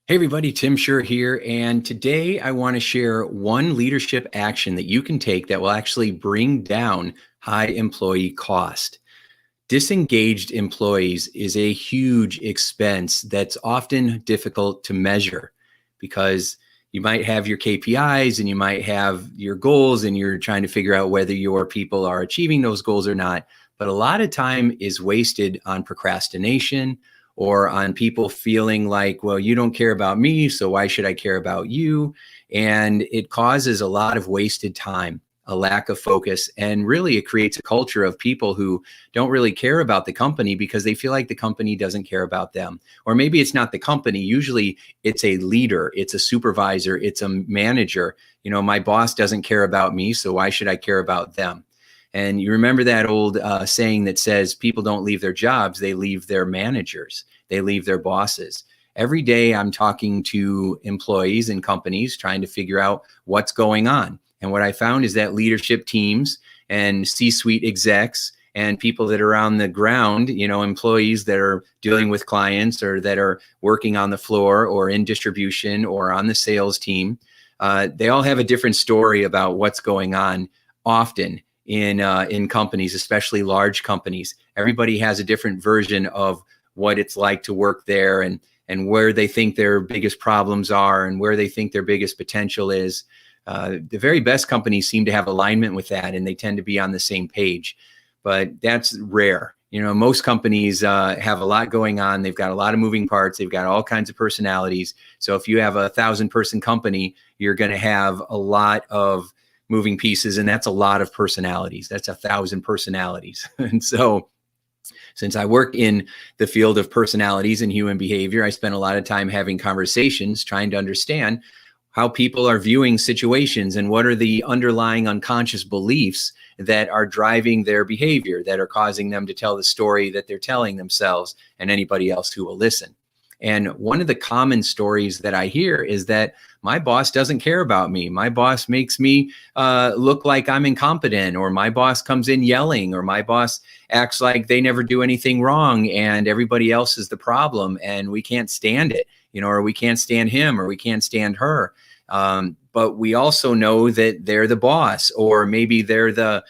Hey everybody, Tim Schur here, and today I want to share one leadership action that you can take that will actually bring down high employee cost. Disengaged employees is a huge expense that's often difficult to measure because you might have your KPIs and you might have your goals and you're trying to figure out whether your people are achieving those goals or not. But a lot of time is wasted on procrastination or on people feeling like, well, you don't care about me, so why should I care about you? And it causes a lot of wasted time, a lack of focus, and really it creates a culture of people who don't really care about the company because they feel like the company doesn't care about them. Or maybe it's not the company. Usually it's a leader, it's a supervisor, it's a manager. My boss doesn't care about me, so why should I care about them? And you remember that old saying that says people don't leave their jobs, they leave their managers, they leave their bosses. Every day I'm talking to employees and companies trying to figure out what's going on. And what I found is that leadership teams and C-suite execs and people that are on the ground, employees that are dealing with clients or that are working on the floor or in distribution or on the sales team, they all have a different story about what's going on often in companies, especially large companies. Everybody has a different version of what it's like to work there and where they think their biggest problems are and where they think their biggest potential is. The very best companies seem to have alignment with that, and they tend to be on the same page. But that's rare. Most companies have a lot going on. They've got a lot of moving parts. They've got all kinds of personalities. So if you have a 1,000-person company, you're going to have a lot of moving pieces, and that's a lot of personalities. That's 1,000 personalities. And so since I work in the field of personalities and human behavior, I spend a lot of time having conversations trying to understand how people are viewing situations and what are the underlying unconscious beliefs that are driving their behavior, that are causing them to tell the story that they're telling themselves and anybody else who will listen. And one of the common stories that I hear is that my boss doesn't care about me. My boss makes me look like I'm incompetent, or my boss comes in yelling, or my boss acts like they never do anything wrong and everybody else is the problem and we can't stand it, or we can't stand him or we can't stand her. But we also know that they're the boss, or maybe they're the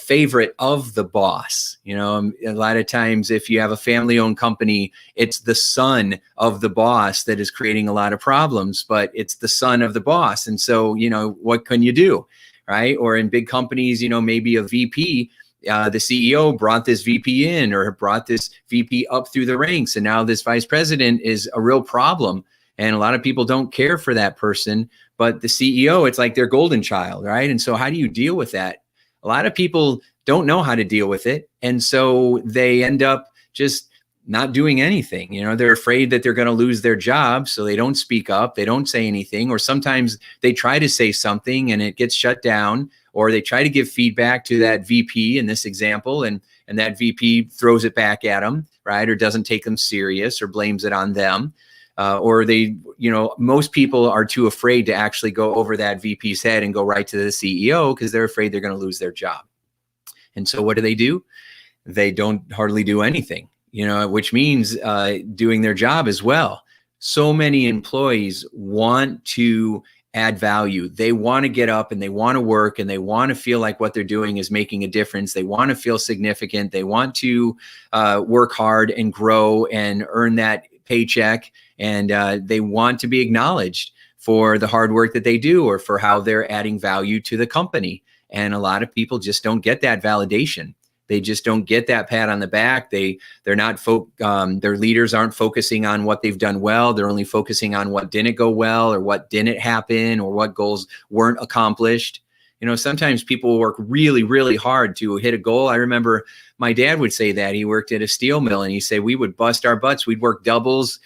favorite of the boss. A lot of times if you have a family-owned company, it's the son of the boss that is creating a lot of problems, but it's the son of the boss. And so, what can you do, right? Or in big companies, maybe a VP, the CEO brought this VP in or brought this VP up through the ranks. And now this vice president is a real problem. And a lot of people don't care for that person, but the CEO, it's like their golden child, right? And so how do you deal with that? A lot of people don't know how to deal with it. And so they end up just not doing anything. They're afraid that they're going to lose their job. So they don't speak up. They don't say anything. Or sometimes they try to say something and it gets shut down, or they try to give feedback to that VP in this example. And that VP throws it back at them, right? Or doesn't take them serious or blames it on them. Or they, most people are too afraid to actually go over that VP's head and go right to the CEO because they're afraid they're going to lose their job. And so what do? They don't hardly do anything, which means doing their job as well. So many employees want to add value. They want to get up and they want to work and they want to feel like what they're doing is making a difference. They want to feel significant. They want to work hard and grow and earn that paycheck. And they want to be acknowledged for the hard work that they do or for how they're adding value to the company. And a lot of people just don't get that validation. They just don't get that pat on the back. They're not their leaders aren't focusing on what they've done well. They're only focusing on what didn't go well or what didn't happen or what goals weren't accomplished. Sometimes people work really, really hard to hit a goal. I remember my dad would say that. He worked at a steel mill and he said we would bust our butts. We'd work doubles,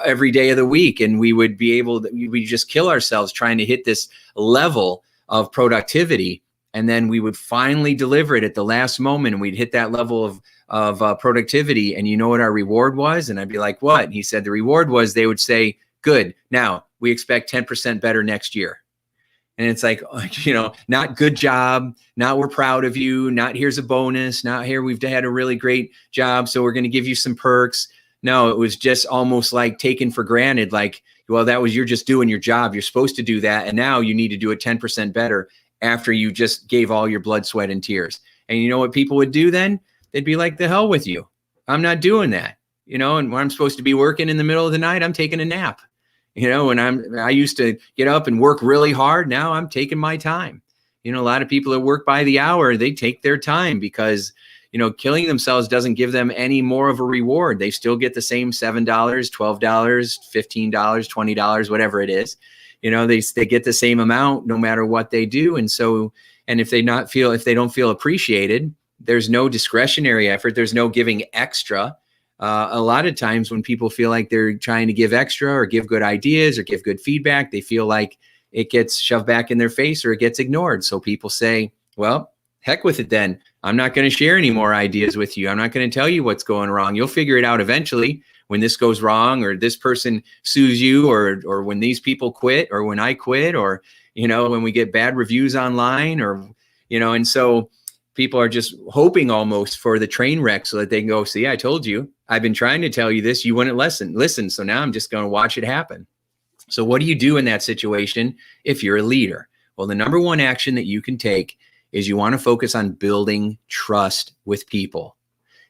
every day of the week. And we would be we'd just kill ourselves trying to hit this level of productivity. And then we would finally deliver it at the last moment. And we'd hit that level of productivity. And you know what our reward was? And I'd be like, what? And he said the reward was they would say, good, now we expect 10% better next year. And it's like, not good job, not we're proud of you, not here's a bonus, not here we've had a really great job, so we're going to give you some perks. No, it was just almost like taken for granted. Like, well, you're just doing your job. You're supposed to do that. And now you need to do it 10% better after you just gave all your blood, sweat, and tears. And you know what people would do then? They'd be like, the hell with you. I'm not doing that. And when I'm supposed to be working in the middle of the night, I'm taking a nap. And I used to get up and work really hard. Now I'm taking my time. A lot of people that work by the hour, they take their time because killing themselves doesn't give them any more of a reward. They still get the same $7, $12, $15, $20, whatever it is. They get the same amount no matter what they do. And if they don't feel appreciated, there's no discretionary effort. There's no giving extra. A lot of times when people feel like they're trying to give extra or give good ideas or give good feedback, they feel like it gets shoved back in their face or it gets ignored. So people say, well, heck with it then. I'm not going to share any more ideas with you. I'm not going to tell you what's going wrong. You'll figure it out eventually when this goes wrong or this person sues you or when these people quit or when I quit or, when we get bad reviews online and so people are just hoping almost for the train wreck so that they can go, see, I told you, I've been trying to tell you this. You wouldn't listen. So now I'm just going to watch it happen. So what do you do in that situation if you're a leader? Well, the number one action that you can take is you want to focus on building trust with people.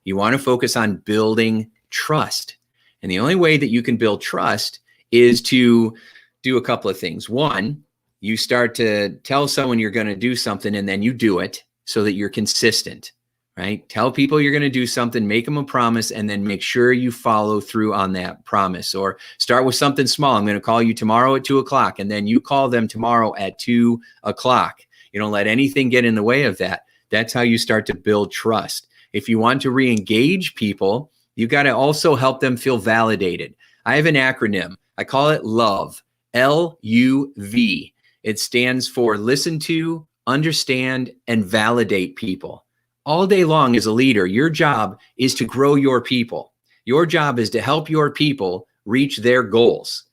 You want to focus on building trust. And the only way that you can build trust is to do a couple of things. One, you start to tell someone you're going to do something and then you do it so that you're consistent, right? Tell people you're going to do something, make them a promise, and then make sure you follow through on that promise. Or start with something small. I'm going to call you tomorrow at 2:00, and then you call them tomorrow at 2:00. You don't let anything get in the way of that. That's how you start to build trust. If you want to re-engage people, you got to also help them feel validated. I have an acronym. I call it LOVE, LUV. It stands for listen to, understand, and validate people. All day long as a leader, your job is to grow your people. Your job is to help your people reach their goals.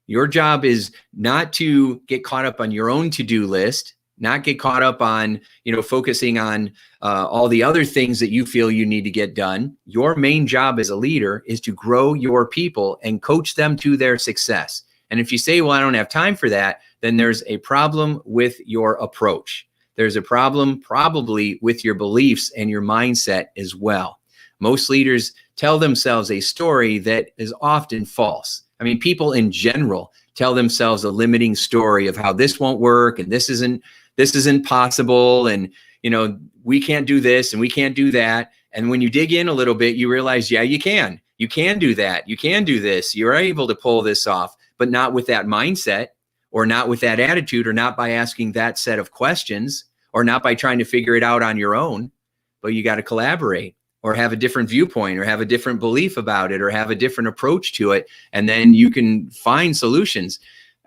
Your job is not to get caught up on your own to-do list, not get caught up on, focusing on all the other things that you feel you need to get done. Your main job as a leader is to grow your people and coach them to their success. And if you say, well, I don't have time for that, then there's a problem with your approach. There's a problem probably with your beliefs and your mindset as well. Most leaders tell themselves a story that is often false. I mean, people in general tell themselves a limiting story of how this won't work and this isn't possible, and we can't do this and we can't do that. And when you dig in a little bit, you realize, yeah, you can do that, you can do this, you're able to pull this off, but not with that mindset, or not with that attitude, or not by asking that set of questions, or not by trying to figure it out on your own. But you got to collaborate, or have a different viewpoint, or have a different belief about it, or have a different approach to it, and then you can find solutions.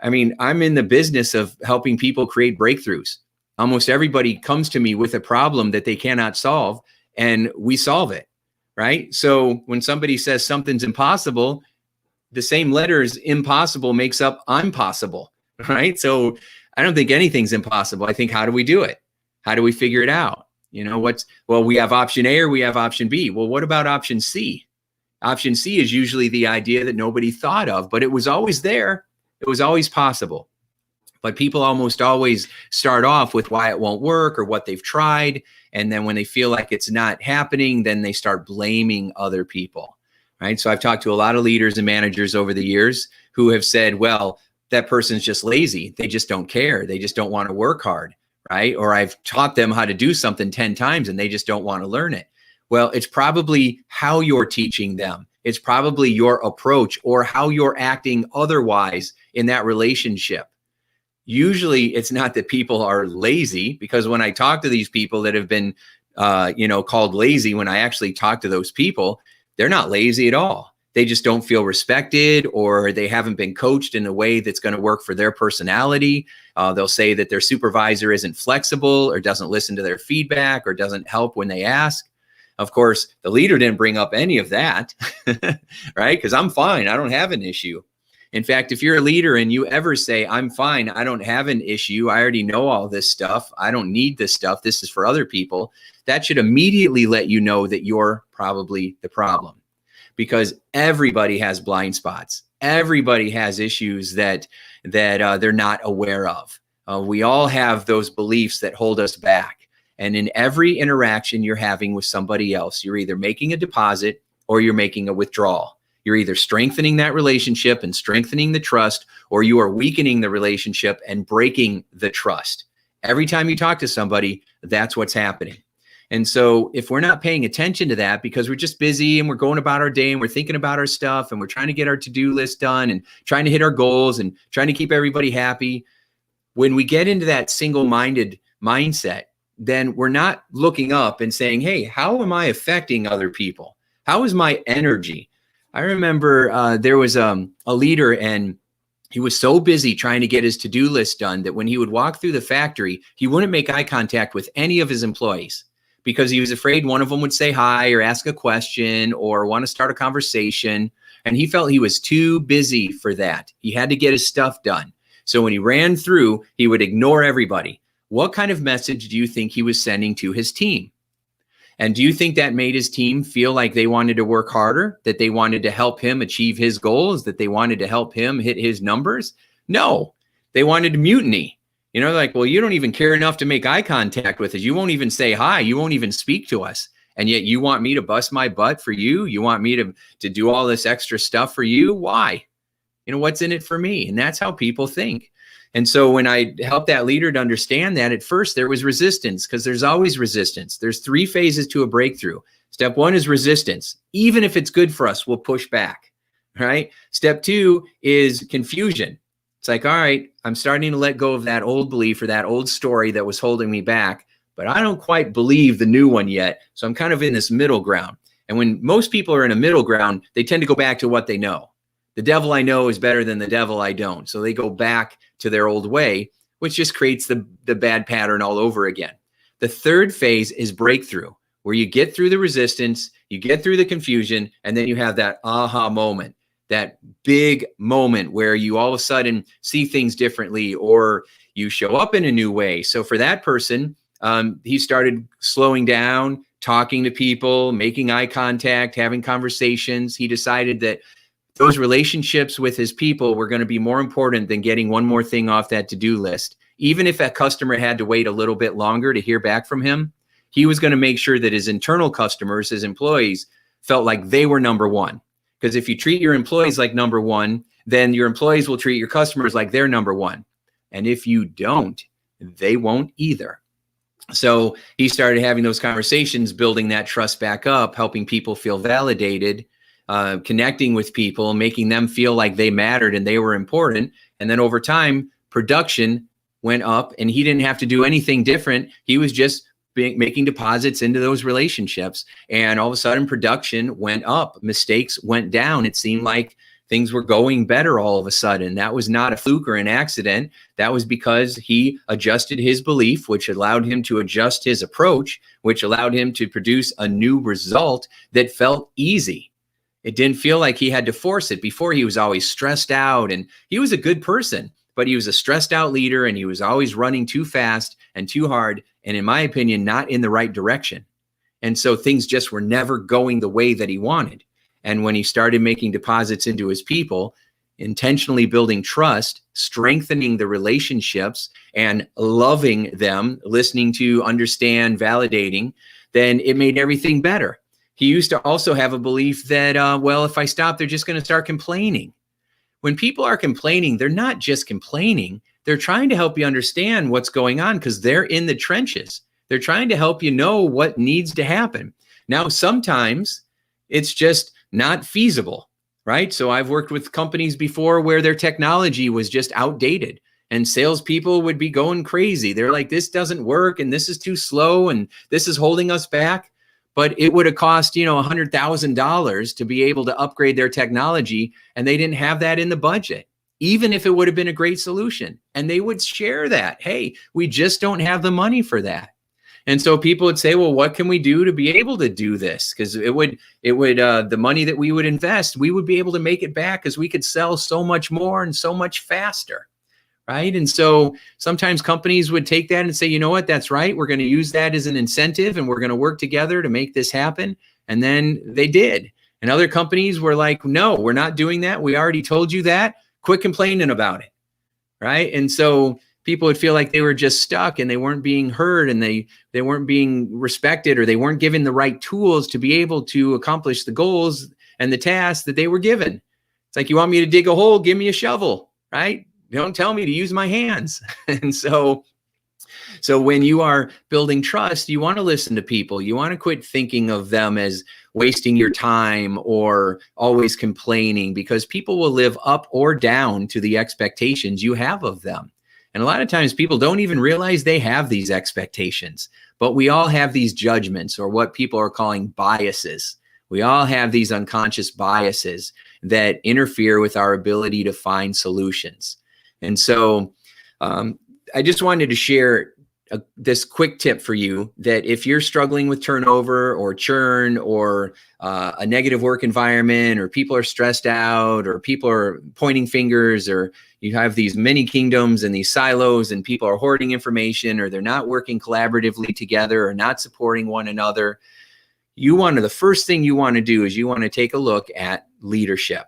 I mean, I'm in the business of helping people create breakthroughs. Almost everybody comes to me with a problem that they cannot solve, and we solve it, right? So when somebody says something's impossible, the same letters impossible makes up I'm possible, right? So I don't think anything's impossible. I think, how do we do it? How do we figure it out? We have option A or we have option B. Well, what about option C? Option C is usually the idea that nobody thought of, but it was always there. It was always possible. But people almost always start off with why it won't work or what they've tried. And then when they feel like it's not happening, then they start blaming other people, right? So I've talked to a lot of leaders and managers over the years who have said, well, that person's just lazy. They just don't care. They just don't want to work hard, right? Or I've taught them how to do something 10 times and they just don't want to learn it. Well, it's probably how you're teaching them. It's probably your approach or how you're acting otherwise in that relationship. Usually it's not that people are lazy, because when I talk to these people that have been, called lazy, when I actually talk to those people, they're not lazy at all. They just don't feel respected, or they haven't been coached in a way that's going to work for their personality. They'll say that their supervisor isn't flexible or doesn't listen to their feedback or doesn't help when they ask. Of course, the leader didn't bring up any of that, right? Because I'm fine. I don't have an issue. In fact, if you're a leader and you ever say, I'm fine, I don't have an issue, I already know all this stuff, I don't need this stuff, this is for other people, that should immediately let you know that you're probably the problem. because everybody has blind spots. Everybody has issues that they're not aware of. We all have those beliefs that hold us back. And in every interaction you're having with somebody else, you're either making a deposit or you're making a withdrawal. You're either strengthening that relationship and strengthening the trust, or you are weakening the relationship and breaking the trust. Every time you talk to somebody, that's what's happening. And so if we're not paying attention to that because we're just busy and we're going about our day and we're thinking about our stuff and we're trying to get our to-do list done and trying to hit our goals and trying to keep everybody happy, when we get into that single-minded mindset, then we're not looking up and saying, hey, how am I affecting other people? How is my energy? I remember there was a leader, and he was so busy trying to get his to-do list done that when he would walk through the factory, he wouldn't make eye contact with any of his employees because he was afraid one of them would say hi or ask a question or want to start a conversation. And he felt he was too busy for that. He had to get his stuff done. So when he ran through, he would ignore everybody. What kind of message do you think he was sending to his team? And do you think that made his team feel like they wanted to work harder, that they wanted to help him achieve his goals, that they wanted to help him hit his numbers? No, they wanted to mutiny. You know, like, well, you don't even care enough to make eye contact with us. You won't even say hi. You won't even speak to us. And yet you want me to bust my butt for you? You want me to do all this extra stuff for you? Why? You know, what's in it for me? And that's how people think. And so when I helped that leader to understand that, at first there was resistance, because there's always resistance. There's 3 phases to a breakthrough. Step 1 is resistance. Even if it's good for us, we'll push back, right? Step 2 is confusion. It's like, all right, I'm starting to let go of that old belief or that old story that was holding me back, but I don't quite believe the new one yet. So I'm kind of in this middle ground. And when most people are in a middle ground, they tend to go back to what they know. The devil I know is better than the devil I don't. So they go back to their old way, which just creates the bad pattern all over again. The 3rd phase is breakthrough, where you get through the resistance, you get through the confusion, and then you have that aha moment, that big moment where you all of a sudden see things differently or you show up in a new way. So for that person, he started slowing down, talking to people, making eye contact, having conversations. He decided that those relationships with his people were going to be more important than getting one more thing off that to-do list. Even if that customer had to wait a little bit longer to hear back from him, he was going to make sure that his internal customers, his employees, felt like they were number one. Because if you treat your employees like number one, then your employees will treat your customers like they're number one. And if you don't, they won't either. So he started having those conversations, building that trust back up, helping people feel validated, connecting with people, making them feel like they mattered and they were important. And then over time, production went up and he didn't have to do anything different. He was just making deposits into those relationships. And all of a sudden production went up, mistakes went down. It seemed like things were going better all of a sudden. That was not a fluke or an accident. That was because he adjusted his belief, which allowed him to adjust his approach, which allowed him to produce a new result that felt easy. It didn't feel like he had to force it. Before, he was always stressed out, and he was a good person, but he was a stressed out leader, and he was always running too fast and too hard, and in my opinion, not in the right direction. And so things just were never going the way that he wanted. And when he started making deposits into his people, intentionally building trust, strengthening the relationships, and loving them, listening to, understand, validating, then it made everything better. He used to also have a belief that, well, if I stop, they're just going to start complaining. When people are complaining, they're not just complaining. They're trying to help you understand what's going on because they're in the trenches. They're trying to help you know what needs to happen. Now, sometimes it's just not feasible, right? So I've worked with companies before where their technology was just outdated and salespeople would be going crazy. They're like, this doesn't work and this is too slow and this is holding us back. But it would have cost, $100,000 to be able to upgrade their technology, and they didn't have that in the budget, even if it would have been a great solution. And they would share that. Hey, we just don't have the money for that. And so people would say, well, what can we do to be able to do this? Because the money that we would invest, we would be able to make it back because we could sell so much more and so much faster. Right. And so sometimes companies would take that and say, you know what, that's right. We're going to use that as an incentive and we're going to work together to make this happen. And then they did. And other companies were like, no, we're not doing that. We already told you that. Quit complaining about it. Right. And so people would feel like they were just stuck and they weren't being heard and they weren't being respected, or they weren't given the right tools to be able to accomplish the goals and the tasks that they were given. It's like, you want me to dig a hole? Give me a shovel, right? Don't tell me to use my hands. And so when you are building trust, you want to listen to people. You want to quit thinking of them as wasting your time or always complaining, because people will live up or down to the expectations you have of them. And a lot of times people don't even realize they have these expectations, but we all have these judgments, or what people are calling biases. We all have these unconscious biases that interfere with our ability to find solutions. And so I just wanted to share this quick tip for you, that if you're struggling with turnover or churn or a negative work environment, or people are stressed out, or people are pointing fingers, or you have these mini kingdoms and these silos and people are hoarding information, or they're not working collaboratively together, or not supporting one another, the first thing you want to do is you want to take a look at leadership.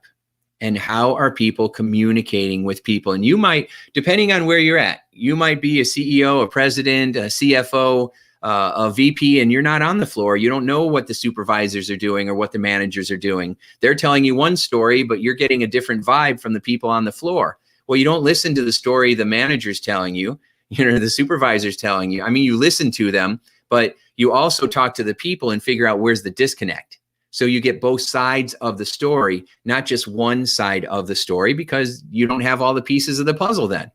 And how are people communicating with people? And you might, depending on where you're at, you might be a CEO, a president, a CFO, a VP, and you're not on the floor. You don't know what the supervisors are doing or what the managers are doing. They're telling you one story, but you're getting a different vibe from the people on the floor. Well, you don't listen to the story the manager's telling you, the supervisor's telling you. I mean, you listen to them, but you also talk to the people and figure out where's the disconnect. So you get both sides of the story, not just one side of the story, because you don't have all the pieces of the puzzle then,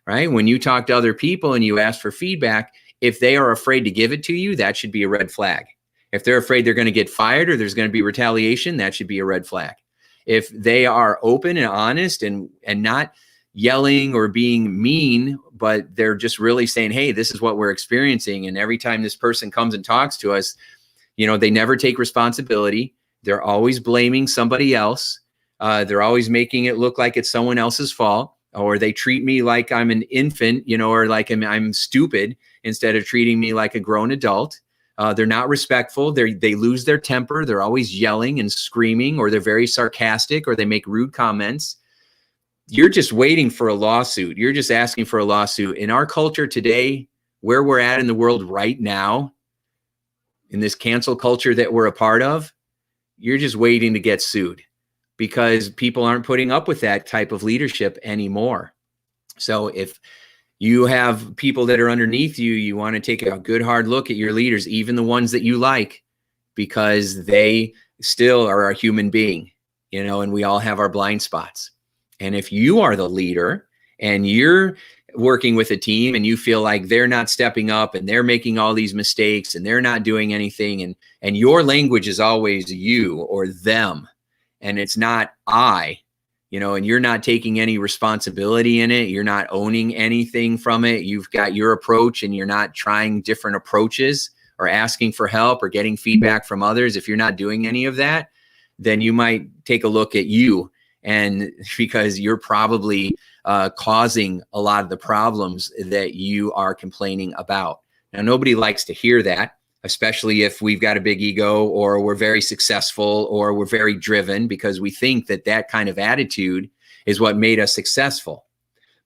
right? When you talk to other people and you ask for feedback, if they are afraid to give it to you, that should be a red flag. If they're afraid they're going to get fired or there's going to be retaliation, that should be a red flag. If they are open and honest and not yelling or being mean, but they're just really saying, hey, this is what we're experiencing. And every time this person comes and talks to us, they never take responsibility. They're always blaming somebody else. They're always making it look like it's someone else's fault, or they treat me like I'm an infant, or like I'm stupid instead of treating me like a grown adult. They're not respectful. They lose their temper. They're always yelling and screaming, or they're very sarcastic, or they make rude comments. You're just waiting for a lawsuit. You're just asking for a lawsuit. In our culture today, where we're at in the world right now, in this cancel culture that we're a part of, you're just waiting to get sued, because people aren't putting up with that type of leadership anymore. So if you have people that are underneath you, you want to take a good hard look at your leaders, even the ones that you like, because they still are a human being, and we all have our blind spots. And if you are the leader and you're working with a team and you feel like they're not stepping up and they're making all these mistakes and they're not doing anything, and your language is always you or them, and it's not I, and you're not taking any responsibility in it, you're not owning anything from it, you've got your approach and you're not trying different approaches or asking for help or getting feedback from others, if you're not doing any of that, then you might take a look at you, and because you're probably causing a lot of the problems that you are complaining about. Now, nobody likes to hear that, especially if we've got a big ego, or we're very successful, or we're very driven, because we think that kind of attitude is what made us successful.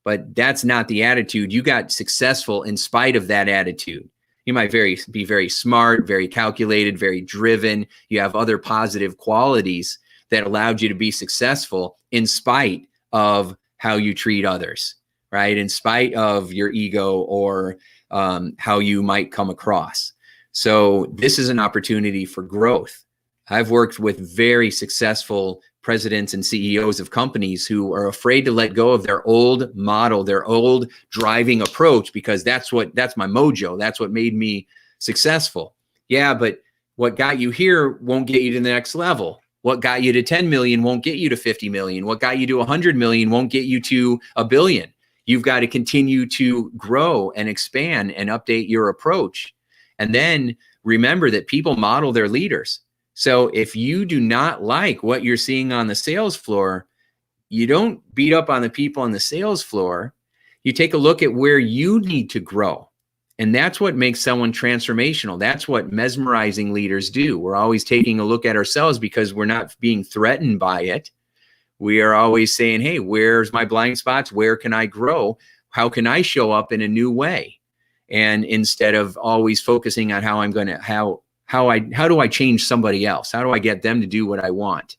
But that's not the attitude. You got successful in spite of that attitude. You might be very smart, very calculated, very driven. You have other positive qualities that allowed you to be successful in spite of how you treat others, right? In spite of your ego or how you might come across. So this is an opportunity for growth. I've worked with very successful presidents and CEOs of companies who are afraid to let go of their old model, their old driving approach, because that's my mojo. That's what made me successful. Yeah, but what got you here won't get you to the next level. What got you to 10 million won't get you to 50 million. What got you to 100 million won't get you to a billion. You've got to continue to grow and expand and update your approach. And then remember that people model their leaders. So if you do not like what you're seeing on the sales floor, you don't beat up on the people on the sales floor. You take a look at where you need to grow And that's what makes someone transformational. That's what mesmerizing leaders do. We're always taking a look at ourselves because we're not being threatened by it. We are always saying, hey, where's my blind spots? Where can I grow? How can I show up in a new way? And instead of always focusing on how I'm going to, how do I change somebody else? How do I get them to do what I want?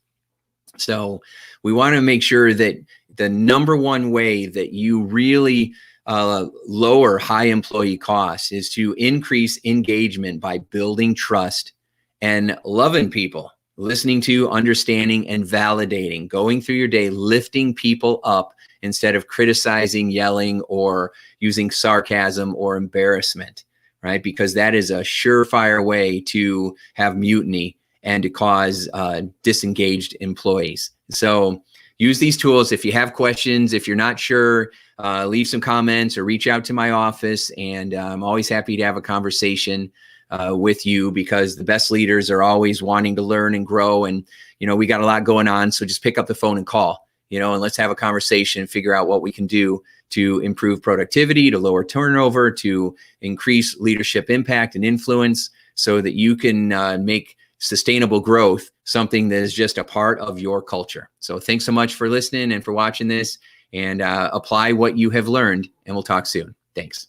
So we want to make sure that the number one way that you really lower high employee costs is to increase engagement by building trust and loving people, listening to, understanding, and validating, going through your day, lifting people up instead of criticizing, yelling, or using sarcasm or embarrassment, right? Because that is a surefire way to have mutiny and to cause disengaged employees. So use these tools. If you have questions, if you're not sure, leave some comments or reach out to my office. And I'm always happy to have a conversation with you, because the best leaders are always wanting to learn and grow. And, we got a lot going on. So just pick up the phone and call, and let's have a conversation and figure out what we can do to improve productivity, to lower turnover, to increase leadership impact and influence, so that you can make sustainable growth something that is just a part of your culture. So thanks so much for listening and for watching this, and apply what you have learned, and we'll talk soon. Thanks.